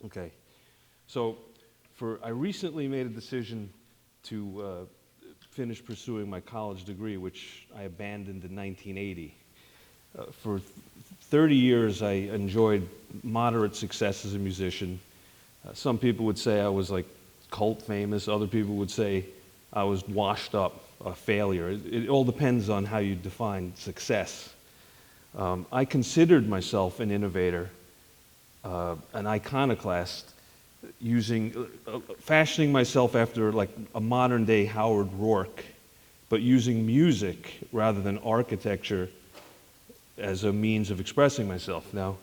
Okay, so I recently made a decision to finish pursuing my college degree, which I abandoned in 1980. For 30 years, I enjoyed moderate success as a musician. Some people would say I was like cult famous. Other people would say I was washed up, a failure. It all depends on how you define success. I considered myself an innovator, an iconoclast, fashioning myself after like a modern-day Howard Rourke, but using music rather than architecture as a means of expressing myself. Now,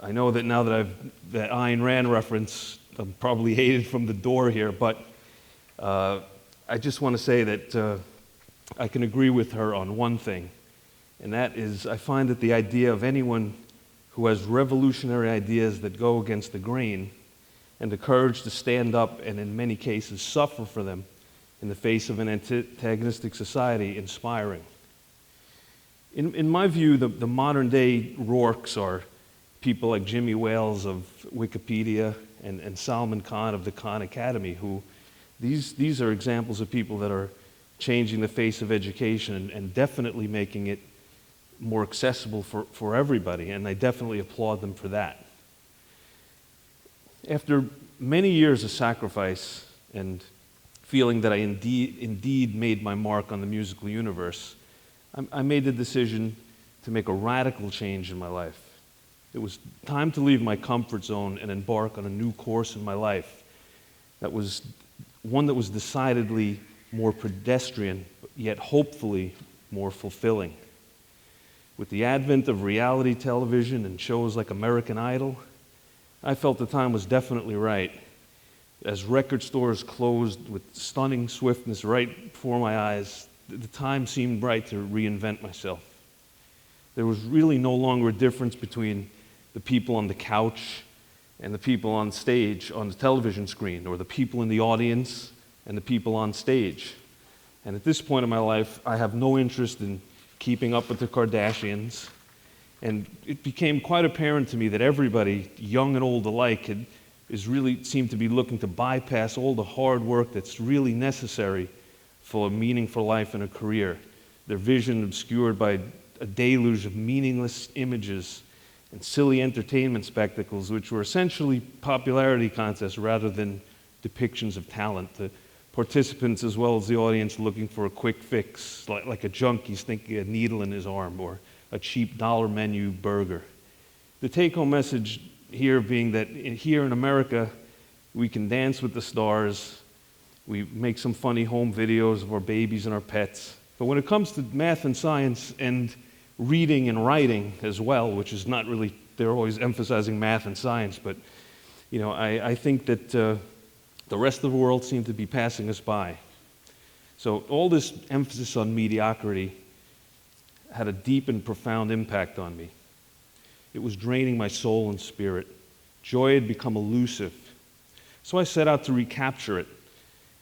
I know that now that that Ayn Rand reference, I'm probably hated from the door here, but I just want to say that I can agree with her on one thing, and that is I find that the idea of anyone who has revolutionary ideas that go against the grain and the courage to stand up and in many cases suffer for them in the face of an antagonistic society inspiring. In my view, the modern-day Rourkes are people like Jimmy Wales of Wikipedia and Salman Khan of the Khan Academy, who these are examples of people that are changing the face of education and definitely making it more accessible for everybody, and I definitely applaud them for that. After many years of sacrifice and feeling that I indeed made my mark on the musical universe, I made the decision to make a radical change in my life. It was time to leave my comfort zone and embark on a new course in my life that was one that was decidedly more pedestrian, yet hopefully more fulfilling. With the advent of reality television and shows like American Idol, I felt the time was definitely right. As record stores closed with stunning swiftness right before my eyes, the time seemed right to reinvent myself. There was really no longer a difference between the people on the couch and the people on stage on the television screen, or the people in the audience and the people on stage. And at this point in my life, I have no interest in keeping up with the Kardashians. And it became quite apparent to me that everybody, young and old alike, seemed to be looking to bypass all the hard work that's really necessary for a meaningful life and a career. Their vision obscured by a deluge of meaningless images and silly entertainment spectacles, which were essentially popularity contests rather than depictions of talent. The participants as well as the audience looking for a quick fix, like a junkie sticking a needle in his arm, or a cheap dollar menu burger. The take-home message here being that here in America, we can dance with the stars, we make some funny home videos of our babies and our pets, but when it comes to math and science and reading and writing as well, which is not really, they're always emphasizing math and science, but I think that the rest of the world seemed to be passing us by. So all this emphasis on mediocrity had a deep and profound impact on me. It was draining my soul and spirit. Joy had become elusive. So I set out to recapture it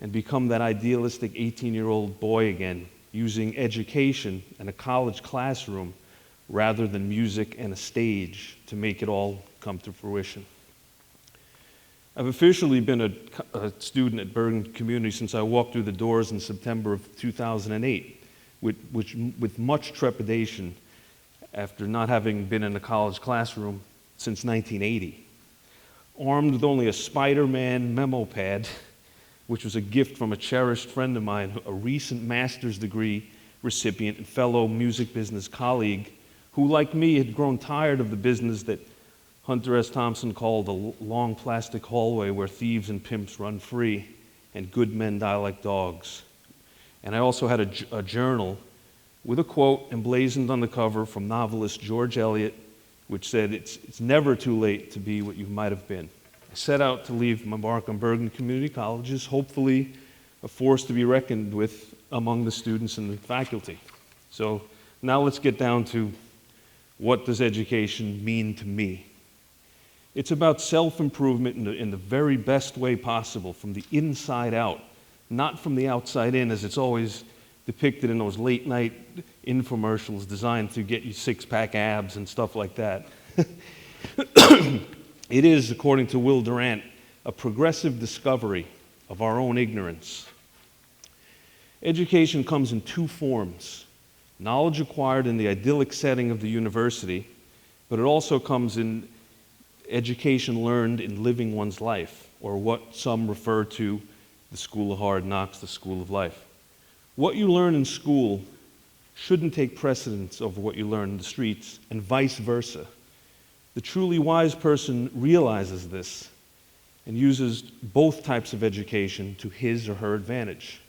and become that idealistic 18-year-old boy again, using education and a college classroom rather than music and a stage to make it all come to fruition. I've officially been a student at Bergen Community since I walked through the doors in September of 2008, with much trepidation after not having been in a college classroom since 1980. Armed with only a Spider-Man memo pad, which was a gift from a cherished friend of mine, a recent master's degree recipient and fellow music business colleague, who, like me, had grown tired of the business that Hunter S. Thompson called a long plastic hallway where thieves and pimps run free and good men die like dogs. And I also had a journal with a quote emblazoned on the cover from novelist George Eliot, which said, it's never too late to be what you might have been. I set out to leave my mark on Bergen Community Colleges, hopefully a force to be reckoned with among the students and the faculty. So now let's get down to what does education mean to me. It's about self-improvement in the very best way possible, from the inside out, not from the outside in, as it's always depicted in those late-night infomercials designed to get you six-pack abs and stuff like that. It is, according to Will Durant, a progressive discovery of our own ignorance. Education comes in two forms: knowledge acquired in the idyllic setting of the university, but it also comes in education learned in living one's life, or what some refer to the school of hard knocks, the school of life. What you learn in school shouldn't take precedence over what you learn in the streets, and vice versa. The truly wise person realizes this and uses both types of education to his or her advantage.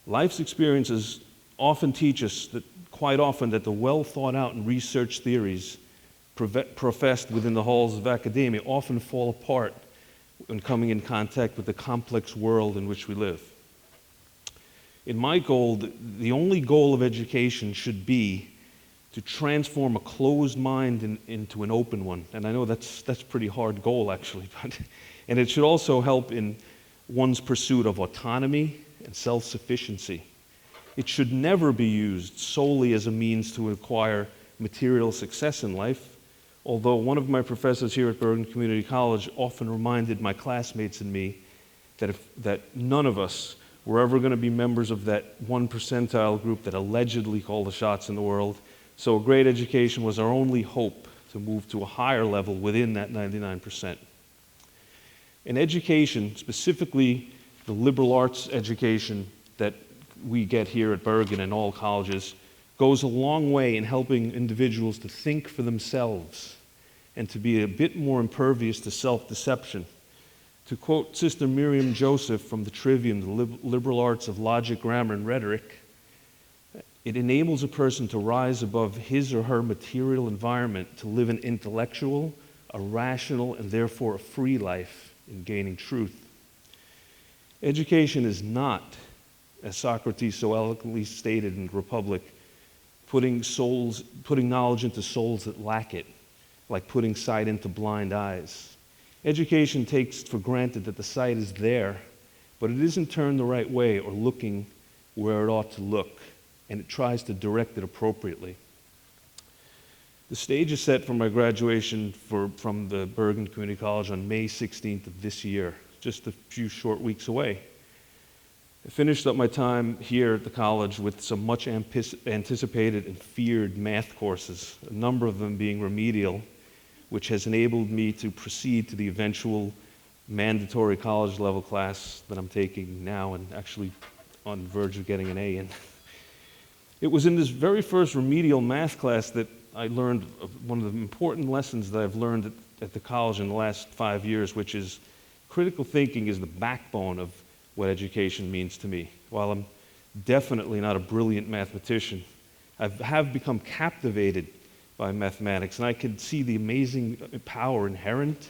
Life's experiences often teach us that quite often that the well thought out and researched theories professed within the halls of academia often fall apart when coming in contact with the complex world in which we live. In my goal, the only goal of education should be to transform a closed mind into an open one. And I know that's a pretty hard goal, actually. And it should also help in one's pursuit of autonomy and self-sufficiency. It should never be used solely as a means to acquire material success in life, although one of my professors here at Bergen Community College often reminded my classmates and me that none of us were ever going to be members of that 1 percentile group that allegedly call the shots in the world. So a great education was our only hope to move to a higher level within that 99%. In education, specifically the liberal arts education that we get here at Bergen and all colleges, goes a long way in helping individuals to think for themselves and to be a bit more impervious to self-deception. To quote Sister Miriam Joseph from the Trivium, the Liberal Arts of Logic, Grammar, and Rhetoric, it enables a person to rise above his or her material environment to live an intellectual, a rational, and therefore a free life in gaining truth. Education is not, as Socrates so eloquently stated in the Republic, putting knowledge into souls that lack it, like putting sight into blind eyes. Education takes for granted that the sight is there, but it isn't turned the right way or looking where it ought to look, and it tries to direct it appropriately. The stage is set for my graduation from the Bergen Community College on May 16th of this year, just a few short weeks away. I finished up my time here at the college with some much anticipated and feared math courses, a number of them being remedial, which has enabled me to proceed to the eventual mandatory college level class that I'm taking now and actually on the verge of getting an A in. It was in this very first remedial math class that I learned one of the important lessons that I've learned at the college in the last 5 years, which is critical thinking is the backbone of what education means to me. While I'm definitely not a brilliant mathematician, I have become captivated by mathematics, and I can see the amazing power inherent,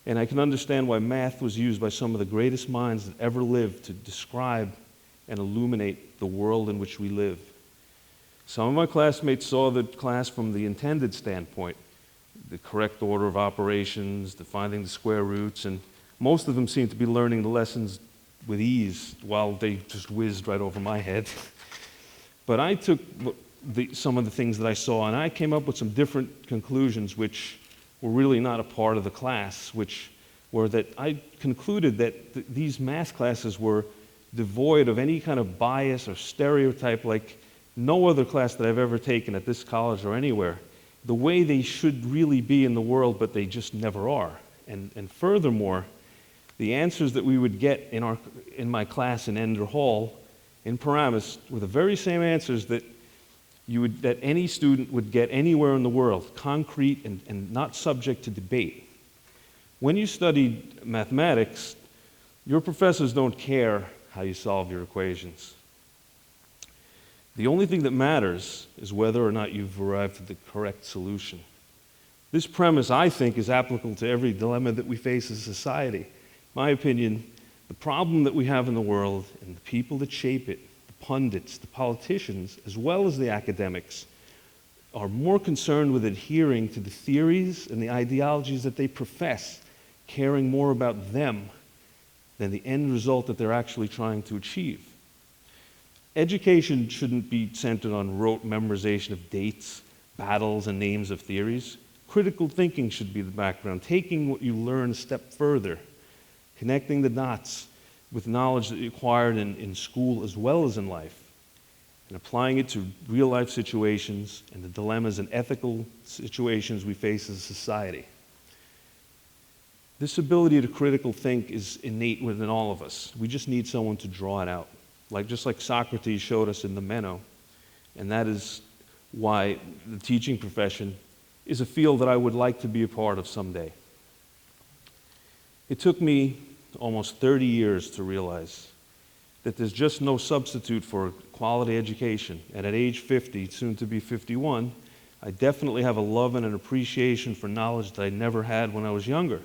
and I can understand why math was used by some of the greatest minds that ever lived to describe and illuminate the world in which we live. Some of my classmates saw the class from the intended standpoint, the correct order of operations, the finding the square roots, and most of them seemed to be learning the lessons with ease while they just whizzed right over my head. But I took some of the things that I saw and I came up with some different conclusions which were really not a part of the class, which were that I concluded that these math classes were devoid of any kind of bias or stereotype like no other class that I've ever taken at this college or anywhere, the way they should really be in the world, but they just never are. And furthermore, the answers that we would get in my class in Ender Hall in Paramus were the very same answers that any student would get anywhere in the world, concrete and not subject to debate. When you studied mathematics, your professors don't care how you solve your equations. The only thing that matters is whether or not you've arrived at the correct solution. This premise, I think, is applicable to every dilemma that we face as a society. In my opinion, the problem that we have in the world and the people that shape it, the pundits, the politicians, as well as the academics, are more concerned with adhering to the theories and the ideologies that they profess, caring more about them than the end result that they're actually trying to achieve. Education shouldn't be centered on rote memorization of dates, battles, and names of theories. Critical thinking should be the background, taking what you learn a step further, connecting the dots with knowledge that you acquired in school as well as in life, and applying it to real-life situations and the dilemmas and ethical situations we face as a society. This ability to critical think is innate within all of us. We just need someone to draw it out, just like Socrates showed us in the Meno, and that is why the teaching profession is a field that I would like to be a part of someday. It took me almost 30 years to realize that there's just no substitute for quality education. And at age 50, soon to be 51, I definitely have a love and an appreciation for knowledge that I never had when I was younger.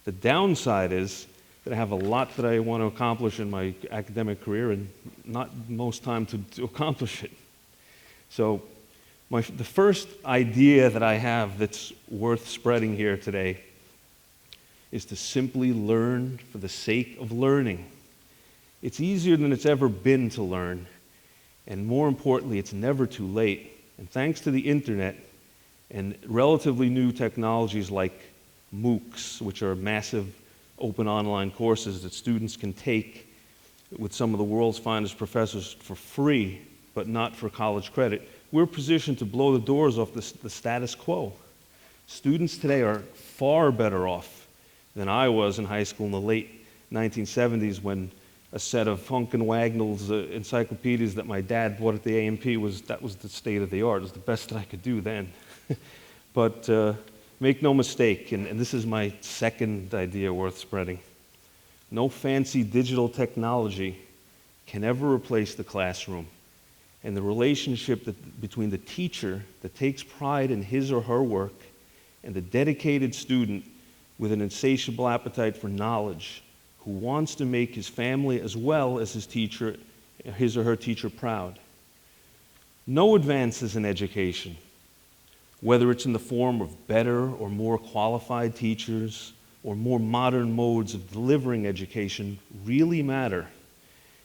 The downside is that I have a lot that I want to accomplish in my academic career and not most time to accomplish it. So the first idea that I have that's worth spreading here today is to simply learn for the sake of learning. It's easier than it's ever been to learn, and more importantly, it's never too late. And thanks to the internet and relatively new technologies like MOOCs, which are massive open online courses that students can take with some of the world's finest professors for free, but not for college credit, we're positioned to blow the doors off the status quo. Students today are far better off than I was in high school in the late 1970s when a set of Funk and Wagnall's encyclopedias that my dad bought at the A&P was the state of the art. It was the best that I could do then. But make no mistake, and this is my second idea worth spreading, no fancy digital technology can ever replace the classroom and the relationship between the teacher that takes pride in his or her work and the dedicated student with an insatiable appetite for knowledge who wants to make his family as well as his or her teacher proud. No advances in education, whether it's in the form of better or more qualified teachers or more modern modes of delivering education, really matter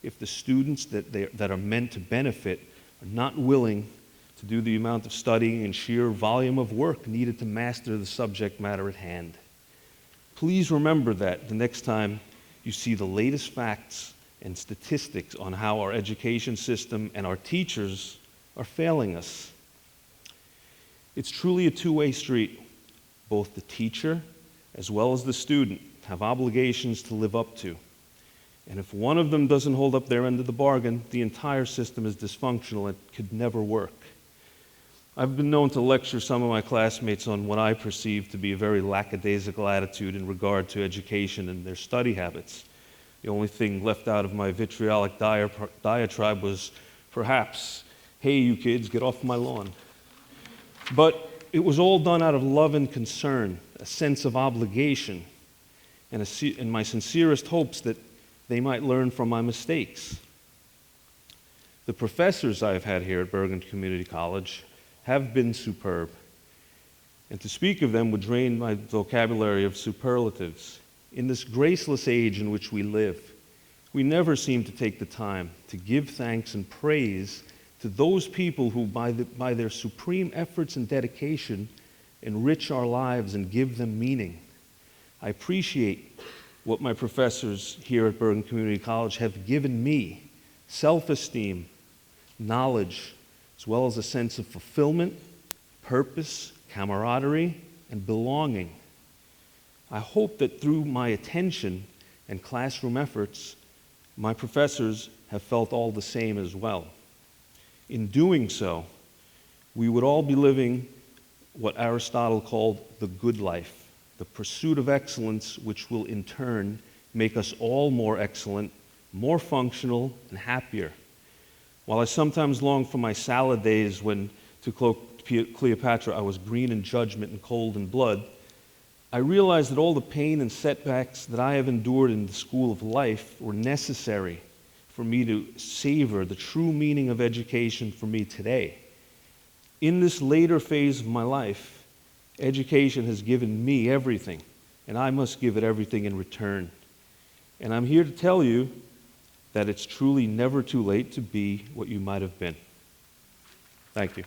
if the students that are meant to benefit are not willing to do the amount of studying and sheer volume of work needed to master the subject matter at hand. Please remember that the next time you see the latest facts and statistics on how our education system and our teachers are failing us. It's truly a two-way street. Both the teacher as well as the student have obligations to live up to. And if one of them doesn't hold up their end of the bargain, the entire system is dysfunctional and could never work. I've been known to lecture some of my classmates on what I perceive to be a very lackadaisical attitude in regard to education and their study habits. The only thing left out of my vitriolic diatribe was perhaps, "Hey, you kids, get off my lawn." But it was all done out of love and concern, a sense of obligation, and my sincerest hopes that they might learn from my mistakes. The professors I've had here at Bergen Community College have been superb. And to speak of them would drain my vocabulary of superlatives. In this graceless age in which we live, we never seem to take the time to give thanks and praise to those people who, by their supreme efforts and dedication, enrich our lives and give them meaning. I appreciate what my professors here at Bergen Community College have given me: self-esteem, knowledge, as well as a sense of fulfillment, purpose, camaraderie, and belonging. I hope that through my attention and classroom efforts, my professors have felt all the same as well. In doing so, we would all be living what Aristotle called the good life, the pursuit of excellence, which will in turn make us all more excellent, more functional, and happier. While I sometimes long for my salad days when, to quote Cleopatra, I was green in judgment and cold in blood, I realize that all the pain and setbacks that I have endured in the school of life were necessary for me to savor the true meaning of education for me today. In this later phase of my life, education has given me everything, and I must give it everything in return. And I'm here to tell you that it's truly never too late to be what you might have been. Thank you.